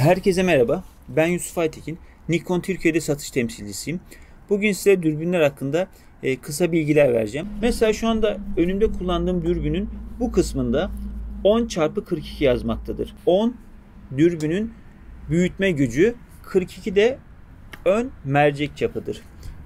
Herkese merhaba. Ben Yusuf Aytekin. Nikon Türkiye'de satış temsilcisiyim. Bugün size dürbünler hakkında kısa bilgiler vereceğim. Mesela şu anda önümde kullandığım dürbünün bu kısmında 10x42 yazmaktadır. 10 dürbünün büyütme gücü, 42 de ön mercek çapıdır.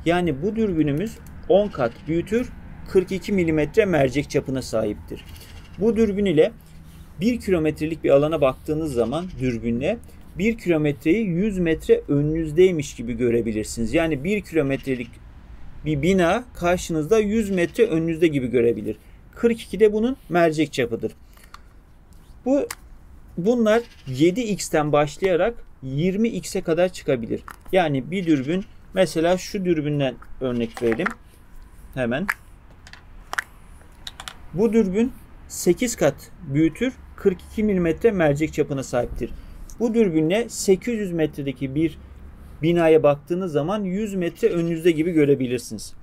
Yani bu dürbünümüz 10 kat büyütür, 42 mm mercek çapına sahiptir. Bu dürbün ile 1 kilometrelik bir alana baktığınız zaman dürbünle 1 kilometreyi 100 metre önünüzdeymiş gibi görebilirsiniz. Yani 1 kilometrelik bir bina karşınızda 100 metre önünüzde gibi görebilir. 42 de bunun mercek çapıdır. Bunlar 7x'ten başlayarak 20x'e kadar çıkabilir. Yani bir dürbün, mesela şu dürbünden örnek verelim. Hemen. Bu dürbün 8 kat büyütür, 42 mm mercek çapına sahiptir. Bu dürbünle 800 metredeki bir binaya baktığınız zaman 100 metre önünüzde gibi görebilirsiniz.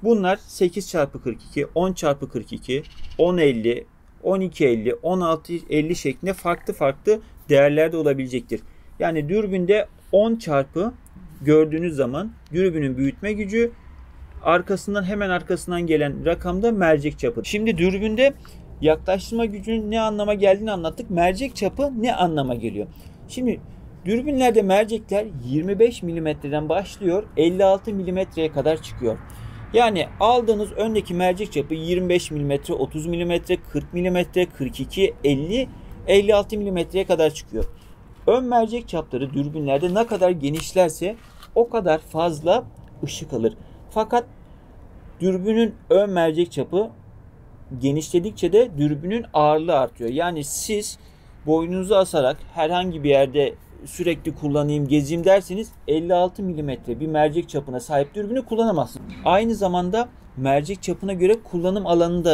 Bunlar 8x42, 10x42, 1050, 1250, 1650 şeklinde farklı değerlerde olabilecektir. Yani dürbünde 10 çarpı gördüğünüz zaman dürbünün büyütme gücü, hemen arkasından gelen rakamda mercek çapı. Şimdi dürbünde yaklaştırma gücünün ne anlama geldiğini anlattık. Mercek çapı ne anlama geliyor? Şimdi dürbünlerde mercekler 25 mm'den başlıyor, 56 mm'ye kadar çıkıyor. Yani aldığınız öndeki mercek çapı 25 mm, 30 mm, 40 mm, 42, 50, 56 mm'ye kadar çıkıyor. Ön mercek çapları dürbünlerde ne kadar genişlerse o kadar fazla ışık alır. Fakat dürbünün ön mercek çapı genişledikçe de dürbünün ağırlığı artıyor. Yani siz boynunuzu asarak herhangi bir yerde sürekli kullanayım, gezeyim derseniz 56 mm bir mercek çapına sahip dürbünü kullanamazsınız. Aynı zamanda mercek çapına göre kullanım alanını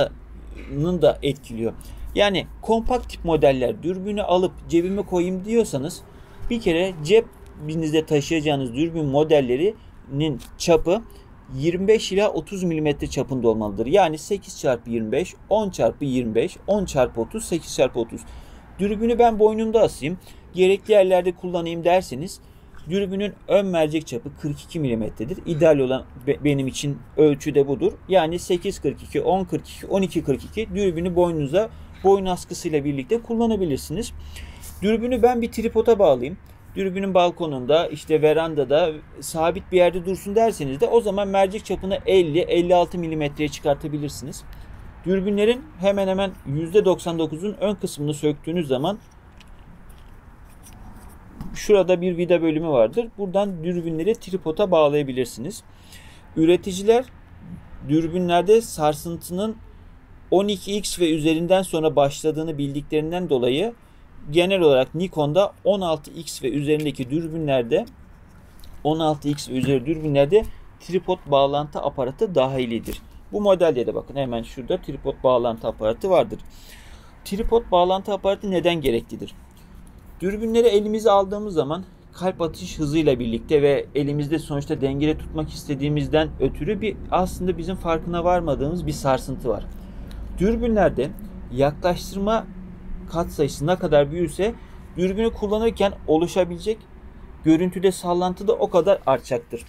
da etkiliyor. Yani kompakt tip modeller, dürbünü alıp cebime koyayım diyorsanız bir kere cebinizde taşıyacağınız dürbün modellerinin çapı 25 ila 30 mm çapında olmalıdır. Yani 8x25, 10x25, 10x30, 8x30. Dürbünü ben boynumda asayım, gerekli yerlerde kullanayım derseniz dürbünün ön mercek çapı 42 mm'dir. İdeal olan benim için ölçü de budur. Yani 8x42, 10x42, 12x42 dürbünü boynunuza boyun askısıyla birlikte kullanabilirsiniz. Dürbünü ben bir tripoda bağlayayım, dürbünün balkonunda, işte verandada sabit bir yerde dursun derseniz de o zaman mercek çapını 50-56 mm'ye çıkartabilirsiniz. Dürbünlerin hemen hemen %99'un ön kısmını söktüğünüz zaman şurada bir vida bölümü vardır. Buradan dürbünleri tripoda bağlayabilirsiniz. Üreticiler dürbünlerde sarsıntının 12x ve üzerinden sonra başladığını bildiklerinden dolayı genel olarak Nikon'da 16x ve üzerindeki dürbünlerde 16x ve üzeri dürbünlerde tripod bağlantı aparatı dahilidir. Bu modelde de bakın hemen şurada tripod bağlantı aparatı vardır. Tripod bağlantı aparatı neden gereklidir? Dürbünleri elimize aldığımız zaman kalp atış hızıyla birlikte ve elimizde sonuçta dengeli tutmak istediğimizden ötürü aslında bizim farkına varmadığımız bir sarsıntı var. Dürbünlerde yaklaştırma katsayısı ne kadar büyürse dürbünü kullanırken oluşabilecek görüntüde sallantı da o kadar artacaktır.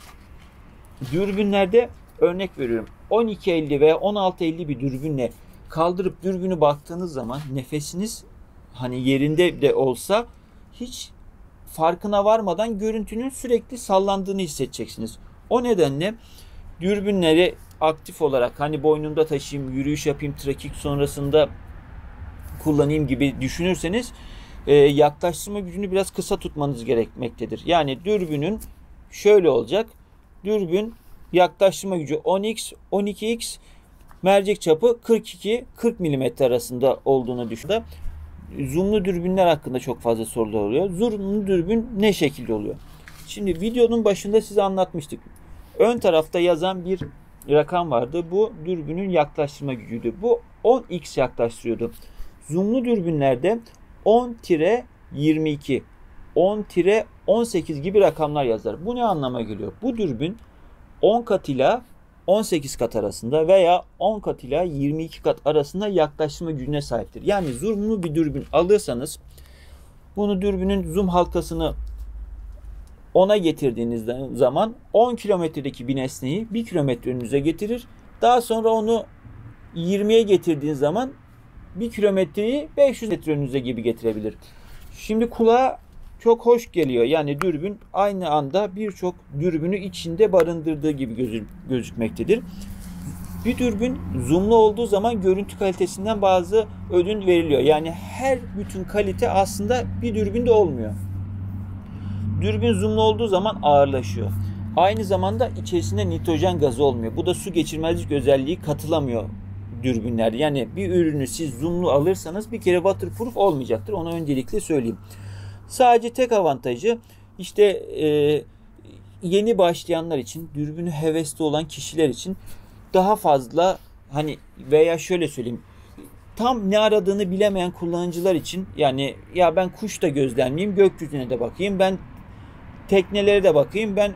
Dürbünlerde örnek veriyorum 1250 veya 1650 bir dürbünle kaldırıp dürbünü baktığınız zaman nefesiniz hani yerinde de olsa hiç farkına varmadan görüntünün sürekli sallandığını hissedeceksiniz. O nedenle dürbünleri aktif olarak hani boynumda taşıyayım, yürüyüş yapayım, trekking sonrasında kullanayım gibi düşünürseniz yaklaştırma gücünü biraz kısa tutmanız gerekmektedir. Yani dürbünün şöyle olacak. Dürbün yaklaştırma gücü 10x, 12x, mercek çapı 42-40 mm arasında olduğunu düşünün. Zoomlu dürbünler hakkında çok fazla sorular oluyor. Zoomlu dürbün ne şekilde oluyor? Şimdi videonun başında size anlatmıştık. Ön tarafta yazan bir rakam vardı. Bu dürbünün yaklaştırma gücüydü. Bu 10x yaklaştırıyordu. Zoomlu dürbünlerde 10-22, 10-18 gibi rakamlar yazar. Bu ne anlama geliyor? Bu dürbün 10 kat ile 18 kat arasında veya 10 kat ile 22 kat arasında yaklaştırma gücüne sahiptir. Yani zoomlu bir dürbün alırsanız Bunu dürbünün zoom halkasını 10'a getirdiğiniz zaman 10 kilometredeki bir nesneyi 1 kilometre önünüze getirir. Daha sonra onu 20'ye getirdiğiniz zaman 1 kilometreyi 500 metre önünüze gibi getirebilir. Şimdi kulağa çok hoş geliyor. Yani dürbün aynı anda birçok dürbünü içinde barındırdığı gibi gözükmektedir. Bir dürbün zoomlu olduğu zaman görüntü kalitesinden bazı ödün veriliyor. Yani her bütün kalite aslında bir dürbünde olmuyor. Dürbün zoomlu olduğu zaman ağırlaşıyor. Aynı zamanda içerisinde nitrojen gazı olmuyor. Bu da su geçirmezlik özelliği katılamıyor dürbünler. Yani bir ürünü siz zoomlu alırsanız bir kere waterproof olmayacaktır. Onu öncelikle söyleyeyim. Sadece tek avantajı işte yeni başlayanlar için, dürbünü hevesli olan kişiler için daha fazla hani veya şöyle söyleyeyim, tam ne aradığını bilemeyen kullanıcılar için, yani ya ben kuş da gözlemleyeyim, gökyüzüne de bakayım, ben teknelere de bakayım, ben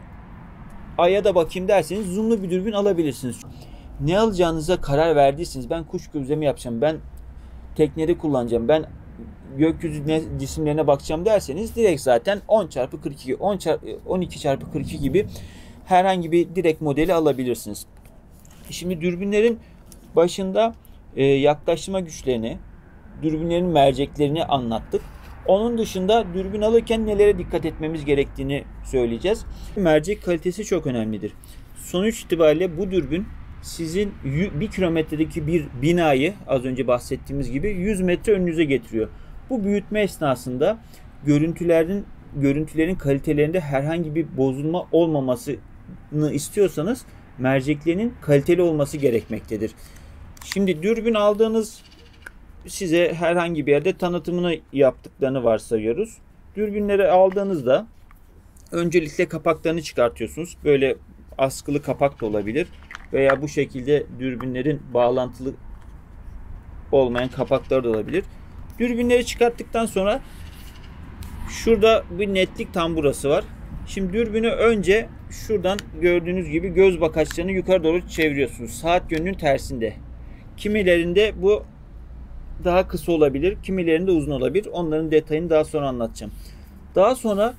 aya da bakayım derseniz zoomlu bir dürbün alabilirsiniz. Ne alacağınıza karar verdiyseniz, ben kuş gözlemi yapacağım, ben tekneleri kullanacağım, ben gökyüzü cisimlerine bakacağım derseniz direkt zaten 10x42, 12x42 gibi herhangi bir direkt modeli alabilirsiniz. Şimdi dürbünlerin başında yaklaştırma güçlerini, dürbünlerin merceklerini anlattık. Onun dışında dürbün alırken nelere dikkat etmemiz gerektiğini söyleyeceğiz. Mercek kalitesi çok önemlidir. Sonuç itibariyle bu dürbün sizin 1 kilometredeki bir binayı az önce bahsettiğimiz gibi 100 metre önünüze getiriyor. Bu büyütme esnasında görüntülerin kalitelerinde herhangi bir bozulma olmamasını istiyorsanız merceklerinin kaliteli olması gerekmektedir. Şimdi dürbün aldığınız, size herhangi bir yerde tanıtımını yaptıklarını varsayıyoruz. Dürbünleri aldığınızda öncelikle kapaklarını çıkartıyorsunuz. Böyle askılı kapak da olabilir veya bu şekilde dürbünlerin bağlantılı olmayan kapakları da olabilir. Dürbünleri çıkarttıktan sonra şurada bir netlik tamburası var. Şimdi dürbünü önce şuradan gördüğünüz gibi göz bakaçlarını yukarı doğru çeviriyorsunuz. Saat yönünün tersinde. Kimilerinde bu daha kısa olabilir, kimilerinde uzun olabilir. Onların detayını daha sonra anlatacağım. Daha sonra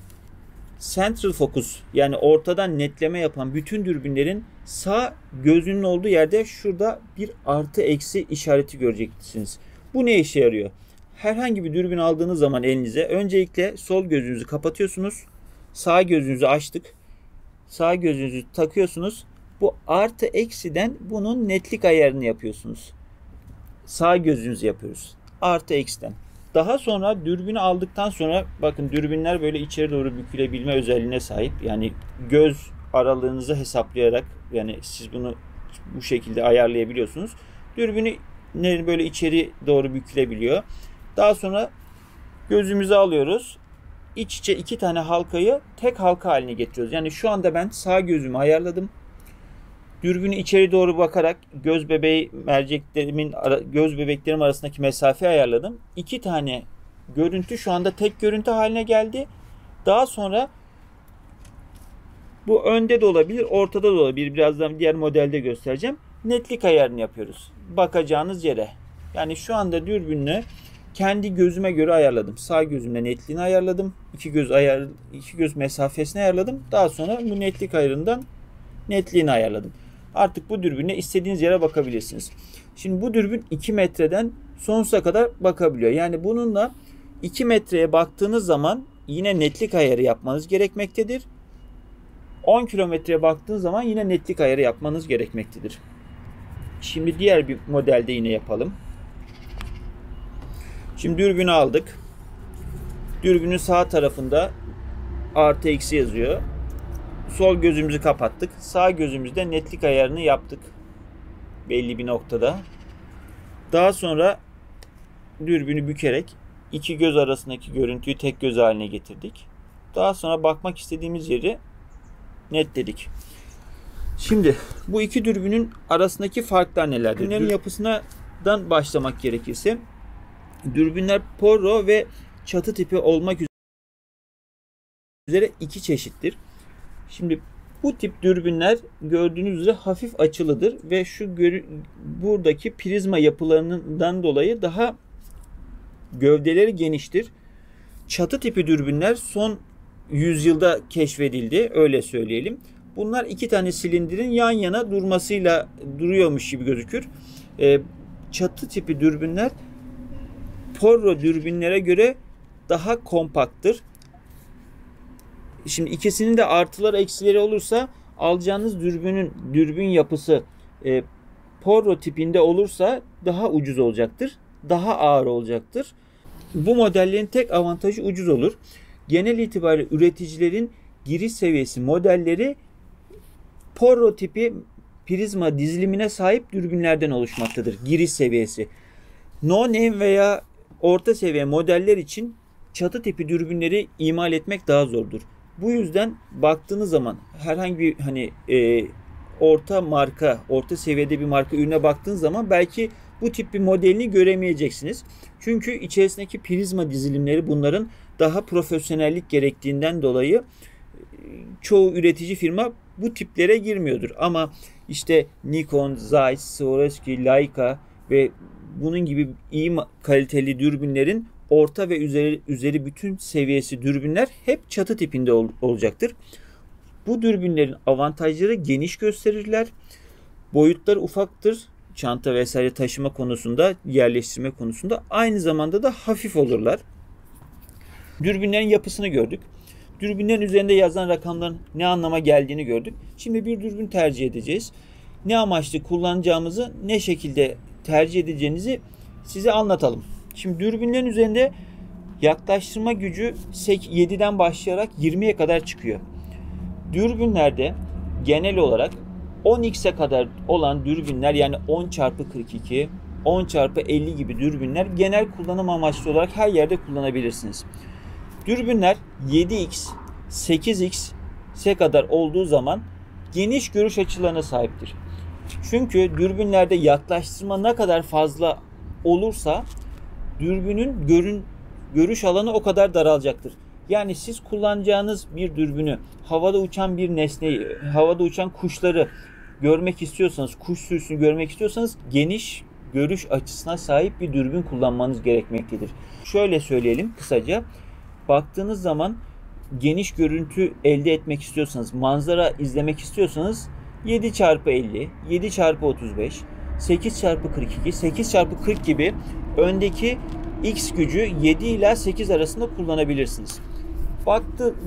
central focus, yani ortadan netleme yapan bütün dürbünlerin sağ gözünün olduğu yerde şurada bir artı eksi işareti göreceksiniz. Bu ne işe yarıyor? Herhangi bir dürbün aldığınız zaman elinize öncelikle sol gözünüzü kapatıyorsunuz. Sağ gözünüzü açtık. Sağ gözünüzü takıyorsunuz. Bu artı eksiden bunun netlik ayarını yapıyorsunuz. Sağ gözünüzü yapıyoruz. Artı eksiden. Daha sonra dürbünü aldıktan sonra bakın dürbünler böyle içeri doğru bükülebilme özelliğine sahip. Yani göz aralığınızı hesaplayarak, yani siz bunu bu şekilde ayarlayabiliyorsunuz. Dürbünü böyle içeri doğru bükülebiliyor. Daha sonra gözümüzü alıyoruz. İç içe iki tane halkayı tek halka haline getiriyoruz. Yani şu anda ben sağ gözümü ayarladım. Dürbünü içeri doğru bakarak göz bebeklerim arasındaki mesafeyi ayarladım. İki tane görüntü şu anda tek görüntü haline geldi. Daha sonra bu önde de olabilir, ortada da olabilir. Birazdan diğer modelde göstereceğim. Netlik ayarını yapıyoruz. Bakacağınız yere. Yani şu anda dürbünü kendi gözüme göre ayarladım. Sağ gözümle netliğini ayarladım. İki göz mesafesini ayarladım. Daha sonra bu netlik ayarından netliğini ayarladım. Artık bu dürbünle istediğiniz yere bakabilirsiniz. Şimdi bu dürbün 2 metreden sonsuza kadar bakabiliyor. Yani bununla 2 metreye baktığınız zaman yine netlik ayarı yapmanız gerekmektedir. 10 kilometreye baktığınız zaman yine netlik ayarı yapmanız gerekmektedir. Şimdi diğer bir modelde yine yapalım. Şimdi dürbünü aldık. Dürbünün sağ tarafında artı eksi yazıyor. Sol gözümüzü kapattık. Sağ gözümüzde netlik ayarını yaptık. Belli bir noktada. Daha sonra dürbünü bükerek iki göz arasındaki görüntüyü tek göz haline getirdik. Daha sonra bakmak istediğimiz yeri netledik. Şimdi bu iki dürbünün arasındaki farklar nelerdir? Dürbünlerin yapısından başlamak gerekirse dürbünler porro ve çatı tipi olmak üzere iki çeşittir. Şimdi bu tip dürbünler gördüğünüz üzere hafif açılıdır ve buradaki prizma yapılarından dolayı daha gövdeleri geniştir. çatı tipi dürbünler son yüzyılda keşfedildi, öyle söyleyelim. Bunlar iki tane silindirin yan yana durmasıyla duruyormuş gibi gözükür. Çatı tipi dürbünler Porro dürbünlere göre daha kompakttır. Şimdi ikisinin de artıları eksileri olursa alacağınız dürbün yapısı Porro tipinde olursa daha ucuz olacaktır. Daha ağır olacaktır. Bu modellerin tek avantajı ucuz olur. Genel itibariyle üreticilerin giriş seviyesi modelleri Porro tipi prizma dizilimine sahip dürbünlerden oluşmaktadır. Giriş seviyesi. No name veya orta seviye modeller için çatı tipi dürbünleri imal etmek daha zordur. Bu yüzden baktığınız zaman herhangi bir orta marka, orta seviyede bir marka ürüne baktığınız zaman belki bu tip bir modelini göremeyeceksiniz. Çünkü içerisindeki prizma dizilimleri bunların daha profesyonellik gerektiğinden dolayı çoğu üretici firma bu tiplere girmiyordur. Ama işte Nikon, Zeiss, Swarovski, Leica ve bunun gibi iyi kaliteli dürbünlerin orta ve üzeri bütün seviyesi dürbünler hep çatı tipinde olacaktır. Bu dürbünlerin avantajları geniş gösterirler. Boyutları ufaktır. Çanta vesaire taşıma konusunda, yerleştirme konusunda aynı zamanda da hafif olurlar. Dürbünlerin yapısını gördük. Dürbünlerin üzerinde yazan rakamların ne anlama geldiğini gördük. Şimdi bir dürbün tercih edeceğiz. Ne amaçlı kullanacağımızı, ne şekilde tercih edeceğinizi size anlatalım. Şimdi dürbünlerin üzerinde yaklaştırma gücü 7'den başlayarak 20'ye kadar çıkıyor. Dürbünlerde genel olarak 10x'e kadar olan dürbünler, yani 10x42, 10x50 gibi dürbünler genel kullanım amaçlı olarak her yerde kullanabilirsiniz. Dürbünler 7x, 8x'e kadar olduğu zaman geniş görüş açılarına sahiptir. Çünkü dürbünlerde yaklaştırma ne kadar fazla olursa dürbünün görüş alanı o kadar daralacaktır. Yani siz kullanacağınız bir dürbünü, havada uçan bir nesneyi, havada uçan kuşları görmek istiyorsanız, kuş sürüsünü görmek istiyorsanız geniş görüş açısına sahip bir dürbün kullanmanız gerekmektedir. Şöyle söyleyelim kısaca. Baktığınız zaman geniş görüntü elde etmek istiyorsanız, manzara izlemek istiyorsanız 7x50, 7x35, 8x42, 8x40 gibi öndeki X gücü 7 ila 8 arasında kullanabilirsiniz.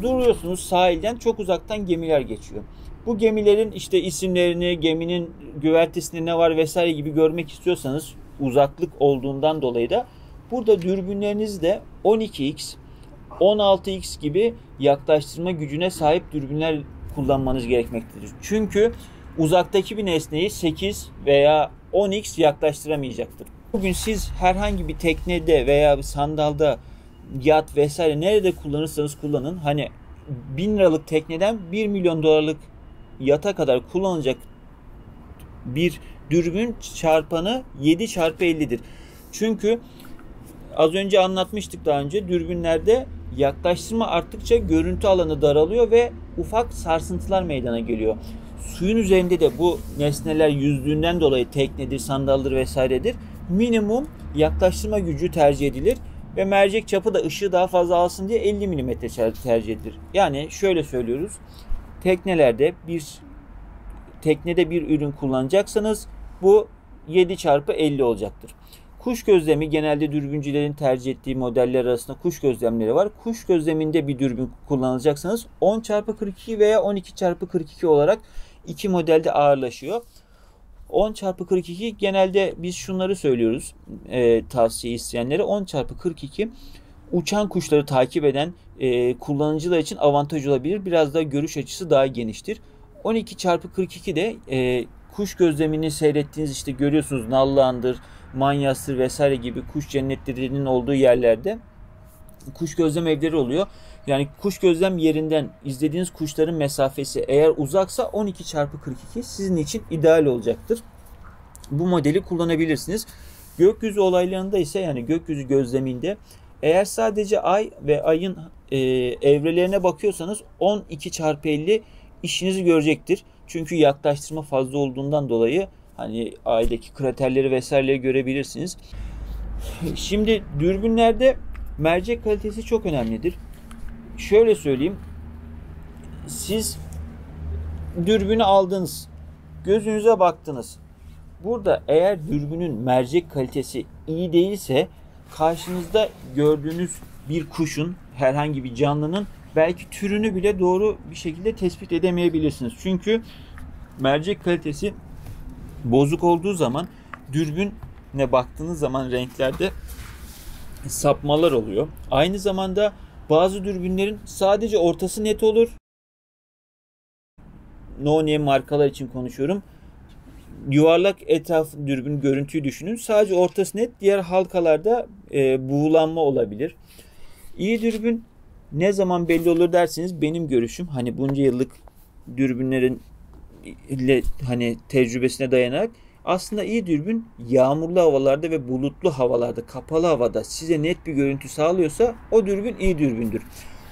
Duruyorsunuz sahilden, çok uzaktan gemiler geçiyor. Bu gemilerin işte isimlerini, geminin güvertesinde ne var vesaire gibi görmek istiyorsanız, uzaklık olduğundan dolayı da burada dürbünlerinizde 12x, 16x gibi yaklaştırma gücüne sahip dürbünler kullanmanız gerekmektedir. Çünkü uzaktaki bir nesneyi 8 veya 10x yaklaştıramayacaktır. Bugün siz herhangi bir teknede veya bir sandalda, yat vesaire nerede kullanırsanız kullanın, hani 1000 liralık tekneden 1 milyon dolarlık yata kadar kullanılacak bir dürbün çarpanı 7x50'dir. Çünkü az önce anlatmıştık, daha önce dürbünlerde yaklaştırma arttıkça görüntü alanı daralıyor ve ufak sarsıntılar meydana geliyor. Suyun üzerinde de bu nesneler yüzdüğünden dolayı, teknedir, sandaldır vesairedir, minimum yaklaştırma gücü tercih edilir ve mercek çapı da ışığı daha fazla alsın diye 50 mm tercih edilir. Yani şöyle söylüyoruz. Teknede bir ürün kullanacaksanız bu 7x50 olacaktır. Kuş gözlemi, genelde dürbüncülerin tercih ettiği modeller arasında kuş gözlemleri var. Kuş gözleminde bir dürbün kullanacaksanız 10x42 veya 12x42 olarak iki modelde ağırlaşıyor. 10x42 genelde biz şunları söylüyoruz tavsiye isteyenlere. 10x42 uçan kuşları takip eden kullanıcılar için avantaj olabilir. Biraz da görüş açısı daha geniştir. 12x42 de kuş gözlemini seyrettiğiniz, işte görüyorsunuz, Nallıhan'dır, Manyas'tır vesaire gibi kuş cennetlerinin olduğu yerlerde kuş gözlem evleri oluyor. Yani kuş gözlem yerinden izlediğiniz kuşların mesafesi eğer uzaksa 12x42 sizin için ideal olacaktır. Bu modeli kullanabilirsiniz. Gökyüzü olaylarında ise, yani gökyüzü gözleminde eğer sadece ay ve ayın evrelerine bakıyorsanız 12x50 işinizi görecektir. Çünkü yaklaştırma fazla olduğundan dolayı hani aydaki kraterleri vesaireleri görebilirsiniz. Şimdi dürbünlerde mercek kalitesi çok önemlidir. Şöyle söyleyeyim. Siz dürbünü aldınız. Gözünüze baktınız. Burada eğer dürbünün mercek kalitesi iyi değilse karşınızda gördüğünüz bir kuşun, herhangi bir canlının belki türünü bile doğru bir şekilde tespit edemeyebilirsiniz. Çünkü mercek kalitesi bozuk olduğu zaman dürbüne baktığınız zaman renklerde sapmalar oluyor. Aynı zamanda bazı dürbünlerin sadece ortası net olur. No name markalar için konuşuyorum. Yuvarlak etraf dürbün görüntüyü düşünün. Sadece ortası net. Diğer halkalarda buğulanma olabilir. İyi dürbün ne zaman belli olur derseniz, benim görüşüm, hani bunca yıllık dürbünlerin hani tecrübesine dayanarak, aslında iyi dürbün yağmurlu havalarda ve bulutlu havalarda, kapalı havada size net bir görüntü sağlıyorsa o dürbün iyi dürbündür.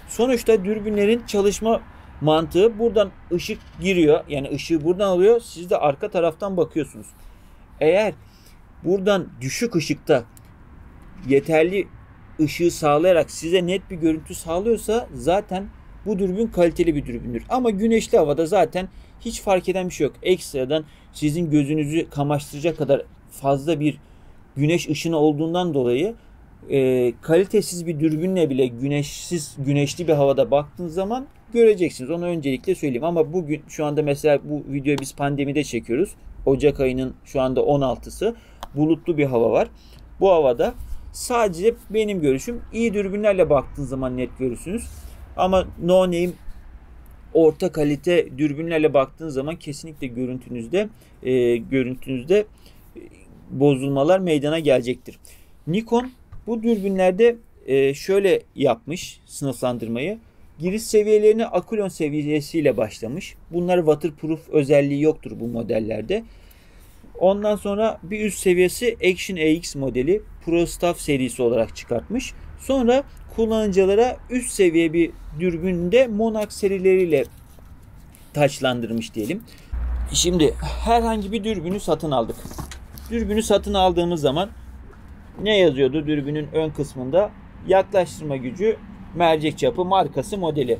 Sonuçta dürbünlerin çalışma mantığı, buradan ışık giriyor. Yani ışığı buradan alıyor. Siz de arka taraftan bakıyorsunuz. Eğer buradan düşük ışıkta yeterli ışığı sağlayarak size net bir görüntü sağlıyorsa zaten bu dürbün kaliteli bir dürbündür. Ama güneşli havada zaten hiç fark eden bir şey yok. Ekstradan sizin gözünüzü kamaştıracak kadar fazla bir güneş ışını olduğundan dolayı kalitesiz bir dürbünle bile güneşli bir havada baktığınız zaman göreceksiniz. Onu öncelikle söyleyeyim. Ama bugün şu anda mesela bu videoyu biz pandemide çekiyoruz. Ocak ayının şu anda 16'sı. Bulutlu bir hava var. Bu havada sadece benim görüşüm, iyi dürbünlerle baktığınız zaman net görürsünüz. Ama no name orta kalite dürbünlerle baktığınız zaman kesinlikle görüntünüzde bozulmalar meydana gelecektir. Nikon bu dürbünlerde şöyle yapmış sınıflandırmayı. Giriş seviyelerini Akulon seviyesiyle başlamış. Bunlar waterproof özelliği yoktur bu modellerde. Ondan sonra bir üst seviyesi Action AX modeli Pro Staff serisi olarak çıkartmış. Sonra kullanıcılara üst seviye bir dürbünde Monax serileriyle taçlandırmış diyelim. Şimdi herhangi bir dürbünü satın aldık. Dürbünü satın aldığımız zaman ne yazıyordu dürbünün ön kısmında? Yaklaştırma gücü, mercek çapı, markası, modeli.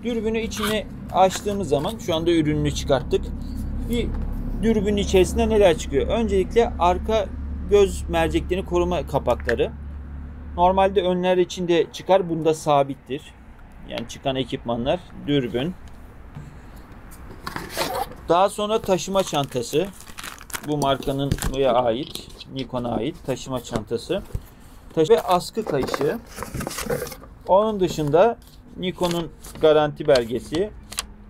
Dürbünü içine açtığımız zaman, şu anda ürününü çıkarttık. Bir dürbünün içerisinde neler çıkıyor? Öncelikle arka göz merceklerini koruma kapakları. Normalde önler içinde çıkar. Bunda sabittir. Yani çıkan ekipmanlar, dürbün. Daha sonra taşıma çantası. Bu markanın ait, Nikon'a ait taşıma çantası. Ve askı kayışı. Onun dışında Nikon'un garanti belgesi.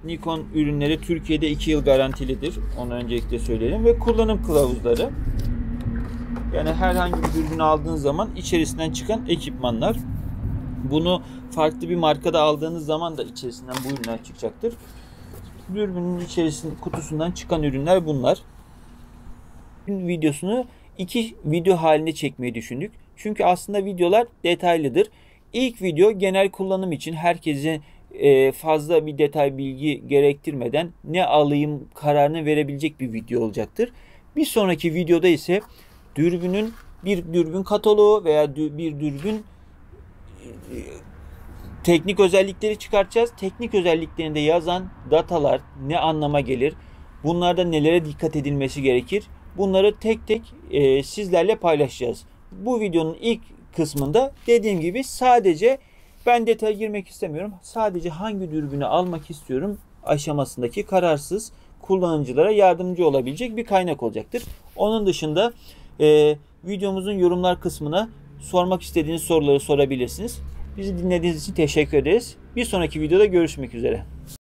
Nikon ürünleri Türkiye'de 2 yıl garantilidir. Onu öncelikle söyleyelim. Ve kullanım kılavuzları. Yani herhangi bir dürbün aldığınız zaman içerisinden çıkan ekipmanlar. Bunu farklı bir markada aldığınız zaman da içerisinden bu ürünler çıkacaktır. Dürbünün içerisinde kutusundan çıkan ürünler bunlar. Videosunu 2 video halinde çekmeyi düşündük. Çünkü aslında videolar detaylıdır. İlk video genel kullanım için, herkese fazla bir detay bilgi gerektirmeden ne alayım kararını verebilecek bir video olacaktır. Bir sonraki videoda ise bir dürbün kataloğu veya bir dürbün teknik özellikleri çıkartacağız. Teknik özelliklerinde yazan datalar ne anlama gelir? Bunlarda nelere dikkat edilmesi gerekir? Bunları tek tek sizlerle paylaşacağız. Bu videonun ilk kısmında dediğim gibi sadece ben detaya girmek istemiyorum. Sadece hangi dürbünü almak istiyorum aşamasındaki kararsız kullanıcılara yardımcı olabilecek bir kaynak olacaktır. Onun dışında videomuzun yorumlar kısmına sormak istediğiniz soruları sorabilirsiniz. Bizi dinlediğiniz için teşekkür ederiz. Bir sonraki videoda görüşmek üzere.